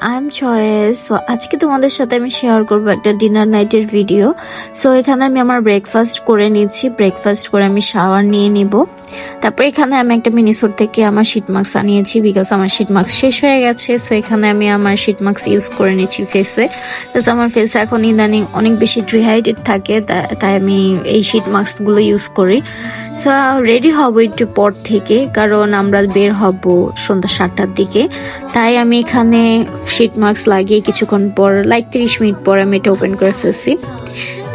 I am choice. So আজকে তোমাদের সাথে আমি শেয়ার করবো একটা ডিনার নাইটের ভিডিও। সো এখানে আমি আমার ব্রেকফাস্ট করে নিচ্ছি। ব্রেকফাস্ট করে আমি শাওয়ার নিয়ে নিব। তারপর এখানে আমি একটা মিনিসোর থেকে আমার শিট মাস্ক আনিয়েছি, বিকজ আমার শিট মাস্ক শেষ হয়ে গেছে। সো এখানে আমি আমার শিট মাস্ক ইউজ করে নিচ্ছি ফেসে, বিকজ আমার ফেসে এখন ইদানিং অনেক বেশি ডিহাইড্রেট থাকে, তাই আমি এই শিট মাস্কগুলো ইউজ করি। সো রেডি হব একটু পর থেকে, কারণ আমরা বের হব সন্ধ্যা 7টার দিকে। তাই আমি এখানে শিট মাস্ক লাগিয়ে কিছুক্ষণ পর, লাইক 30 মিনিট পর আমি এটা ওপেন করে ফেলছি।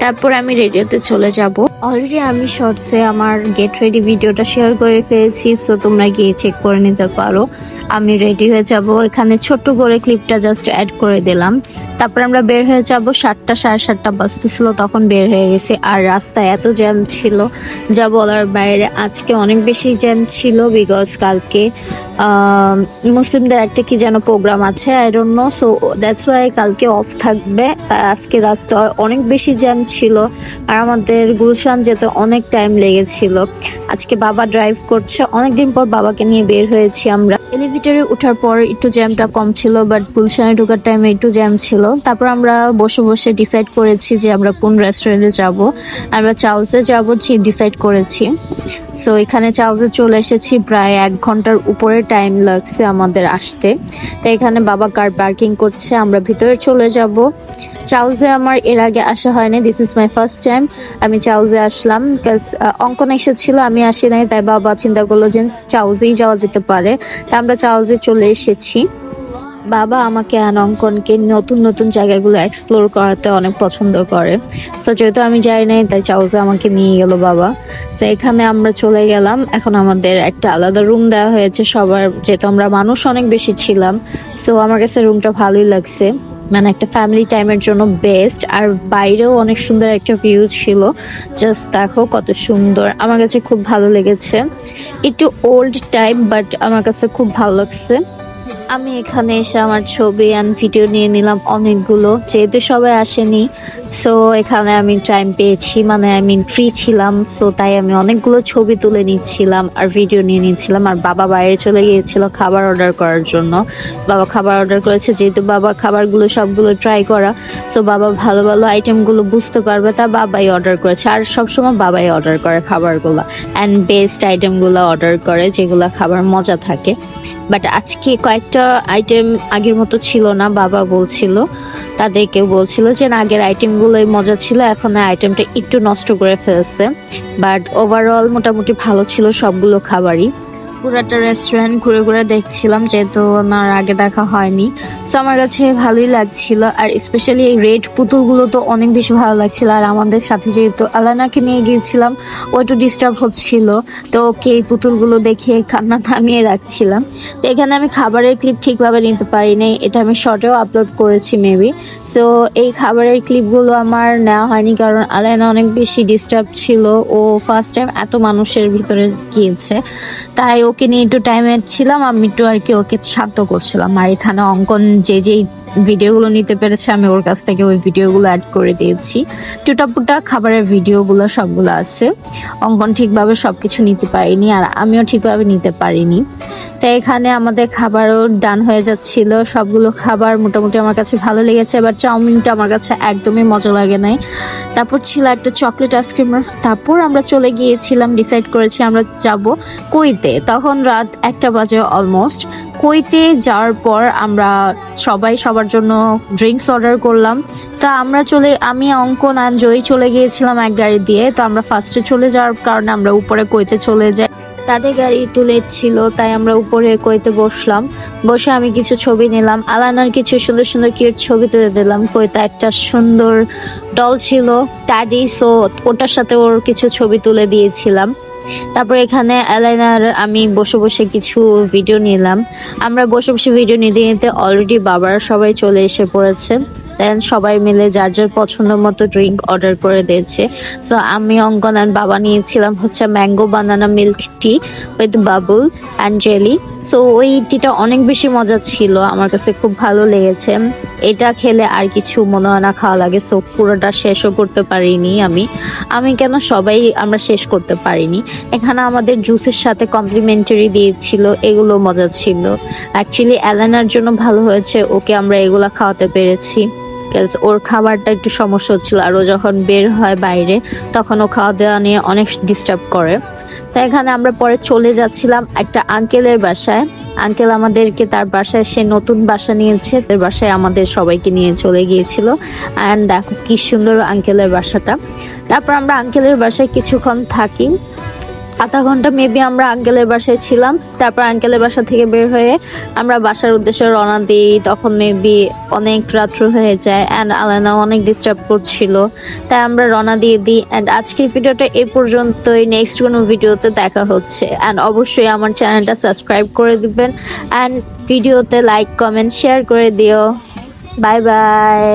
তারপর আমি রেডিওতে চলে যাব। অলরেডি আমি শর্টসে আমার গেট রেডি ভিডিওটা শেয়ার করে ফেলেছি, সো তোমরা গিয়ে চেক করে নিতে পারো। আমি রেডি হয়ে যাব, এখানে ছোট্ট করে ক্লিপটা জাস্ট অ্যাড করে দিলাম। তারপর আমরা বের হয়ে যাব। 7টা সাড়ে 7টা বাজতেছিল তখন বের হয়ে গেছি। আর রাস্তায় এত জ্যাম ছিল যা বলার বাইরে। আজকে অনেক বেশি জ্যাম ছিল, বিকজ কালকে মুসলিমদের একটা কি যেন প্রোগ্রাম আছে, I don't know. So that's why কালকে অফ থাকবে, তাই আজকে রাস্তায় অনেক বেশি জ্যাম ছিল। আর আমাদের গুলশান যেতে অনেক টাইম লেগেছিল। আজকে বাবা ড্রাইভ করছে, অনেকদিন পর বাবাকে নিয়ে বের হয়েছি আমরা। এলিভেটরে ওঠার পর একটু জ্যামটা কম ছিল, বাট গুলশানে ঢোকার টাইমে একটু জ্যাম ছিল। তারপর আমরা বসে বসে ডিসাইড করেছি যে আমরা কোন রেস্টুরেন্টে যাব। আমরা চাউসে যাব ডিসাইড করেছি। সো এখানে চাউসে চলে এসেছি, প্রায় 1 ঘন্টার উপরে টাইম লাগছে আমাদের আসতে। তাই এখানে বাবা কার পার্কিং করছে, আমরা ভিতরে চলে যাব। চাউসে আমার এর আগে আসা হয়নি, this is my first time আমি চাউসে আসলাম। বিকজ অঙ্কন এসেছিল, আমি আসি নাই, তাই বাবা চিন্তা করলো যে চাউসেই যাওয়া যেতে পারে। তাই আমরা চাউসে চলে এসেছি। বাবা আমাকে আর অঙ্কনকে নতুন নতুন জায়গাগুলো এক্সপ্লোর করাতে অনেক পছন্দ করে। সো যেহেতু আমি যাই নাই, তাই চাউসে আমাকে নিয়ে গেল বাবা। তো এখানে আমরা চলে গেলাম। এখন আমাদের একটা আলাদা রুম দেওয়া হয়েছে সবার, যেহেতু আমরা মানুষ অনেক বেশি ছিলাম। সো আমার কাছে রুমটা ভালোই লাগছে, মানে একটা ফ্যামিলি টাইমের জন্য বেস্ট। আর বাইরেও অনেক সুন্দর একটা ভিউ ছিল, জাস্ট দেখো কত সুন্দর। আমার কাছে খুব ভালো লেগেছে, একটু ওল্ড টাইপ, বাট আমার কাছে খুব ভালো লাগছে। আমি এখানে এসে আমার ছবি অ্যান্ড ভিডিও নিয়ে নিলাম অনেকগুলো, যেহেতু সবাই আসেনি। সো এখানে আমি টাইম পেয়েছি, মানে আমি ফ্রি ছিলাম, সো তাই আমি অনেকগুলো ছবি তুলে নিচ্ছিলাম আর ভিডিও নিয়ে নিচ্ছিলাম। আর বাবা বাইরে চলে গিয়েছিল খাবার অর্ডার করার জন্য। বাবা খাবার অর্ডার করেছে, যেহেতু বাবা খাবারগুলো সবগুলো ট্রাই করা, সো বাবা ভালো ভালো আইটেমগুলো বুঝতে পারবে, তা বাবাই অর্ডার করেছে। আর সবসময় বাবাই অর্ডার করে খাবারগুলো, অ্যান্ড বেস্ট আইটেমগুলো অর্ডার করে, যেগুলো খাবার মজা থাকে। বাট আজকে কয়েকটা আইটেম আগের মতো ছিল না, বাবা বলছিল, তাদেরকেও বলছিল যে আগের আইটেমগুলোই মজা ছিল, এখন আইটেমটা একটু নষ্ট করে ফেলছে। বাট ওভারঅল মোটামুটি ভালো ছিল সবগুলো খাবারই। পুরাটা রেস্টুরেন্ট ঘুরে ঘুরে দেখছিলাম, যেহেতু আমার আগে দেখা হয়নি। সো আমার কাছে ভালোই লাগছিল। আর স্পেশালি এই রেড পুতুলগুলো তো অনেক বেশি ভালো লাগছিল। আর আমাদের সাথে যেহেতু আলানাকে নিয়ে গিয়েছিলাম, ও একটু ডিস্টার্ব হচ্ছিল, তো ওকে এই পুতুলগুলো দেখে কান্না থামিয়ে রাখছিলাম। তো এখানে আমি খাবারের ক্লিপ ঠিকভাবে নিতে পারিনি, এটা আমি শর্টেও আপলোড করেছি মেবি। সো এই খাবারের ক্লিপগুলো আমার নেওয়া হয়নি, কারণ আলানা অনেক বেশি ডিস্টার্ব ছিল। ও ফার্স্ট টাইম এত মানুষের ভিতরে গিয়েছে, তাই ওকে নিয়ে একটু টাইমে ছিলাম, আমি একটু আর কি ওকে শান্ত করছিলাম। আর এখানে অঙ্কন যেই ভিডিওগুলো নিতে পেরেছে, আমি ওর কাছ থেকে ওই ভিডিওগুলো অ্যাড করে দিয়েছি। টুটাপুটা খাবারের ভিডিওগুলো সবগুলো আছে। অঙ্কন ঠিকভাবে সবকিছু নিতে পারিনি, আর আমিও ঠিকভাবে নিতে পারিনি। তাই এখানে আমাদের খাবারও ডান হয়ে যাচ্ছিল। সবগুলো খাবার মোটামুটি আমার কাছে ভালো লেগেছে, এবার চাউমিনটা আমার কাছে একদমই মজা লাগে নাই। তারপর ছিল একটা চকলেট আইসক্রিম। তারপর আমরা চলে গিয়েছিলাম, ডিসাইড করেছি আমরা যাব কুইতে। তখন রাত 1টা বাজে অলমোস্ট। কুইতে যাওয়ার পর আমরা সবাই সবার জন্য ড্রিঙ্কস অর্ডার করলাম। তা আমি অঙ্কন আর জয়ী চলে গিয়েছিলাম এক গাড়ি দিয়ে। তো আমরা ফার্স্টে চলে যাওয়ার কারণে আমরা উপরে কুইতে চলে যাই। তাদের গাড়ি একটু লেট ছিল, তাই আমরা উপরে কুইতে বসলাম। বসে আমি কিছু ছবি নিলাম, আলানার কিছু সুন্দর সুন্দর কিউট ছবি তুলে দিলাম। কুইতে একটা সুন্দর ডল ছিল ট্যাডি, সো ওটার সাথে ওর কিছু ছবি তুলে দিয়েছিলাম। তারপর এখানে আলাইনার আমি বসে বসে কিছু ভিডিও নিলাম। আমরা বসে বসে ভিডিও নিতে নিতে অলরেডি বাবারা সবাই চলে এসে পড়েছে। দেন সবাই মিলে যার যার পছন্দ মতো ড্রিঙ্ক অর্ডার করে দিয়েছে। সো আমি অঙ্কন আর বাবা নিয়েছিলাম হচ্ছে mango banana milk tea with bubble and jelly. So ওই টিটা অনেক বেশি মজা ছিল, আমার কাছে খুব ভালো লেগেছে। এটা খেলে আর কিছু মনে হয় না খাওয়া লাগে। সো পুরোটা শেষও করতে পারিনি আমি। আমি কেন সবাই আমরা শেষ করতে পারিনি। এখানে আমাদের জুসের সাথে কমপ্লিমেন্টারি দিয়েছিল, এগুলো মজা ছিল। অ্যাকচুয়ালি অ্যালেনার জন্য ভালো হয়েছে, ওকে আমরা এগুলা খাওয়াতে পেরেছি। ওর খাবারটা একটু সমস্যা হচ্ছিল, আর ও যখন বের হয় বাইরে তখন ও খাওয়া দাওয়া নিয়ে অনেক ডিস্টার্ব করে। তো এখানে আমরা পরে চলে যাচ্ছিলাম একটা আঙ্কেলের বাসায়। আঙ্কেল আমাদেরকে তার বাসায়, সে নতুন বাসা নিয়েছে, তার বাসায় আমাদের সবাইকে নিয়ে চলে গিয়েছিল। অ্যান্ড দেখো কি সুন্দর আঙ্কেলের বাসাটা। তারপর আমরা আঙ্কেলের বাসায় কিছুক্ষণ থাকি, আধা ঘন্টা মেবি আমরা আঙ্কেলের বাসায় ছিলাম। তারপর আঙ্কেলের বাসা থেকে বের হয়ে আমরা বাসার উদ্দেশ্যে রওনা দিই। তখন মেবি অনেক রাত্র হয়ে যায় অ্যান্ড আলেনা অনেক ডিস্টার্ব করছিল, তাই আমরা রওনা দিয়ে দিই। অ্যান্ড আজকের ভিডিওটা এই পর্যন্তই। নেক্সট কোনো ভিডিওতে দেখা হচ্ছে। অ্যান্ড অবশ্যই আমার চ্যানেলটা সাবস্ক্রাইব করে দিবেন অ্যান্ড ভিডিওতে লাইক কমেন্ট শেয়ার করে দিও। Bye bye.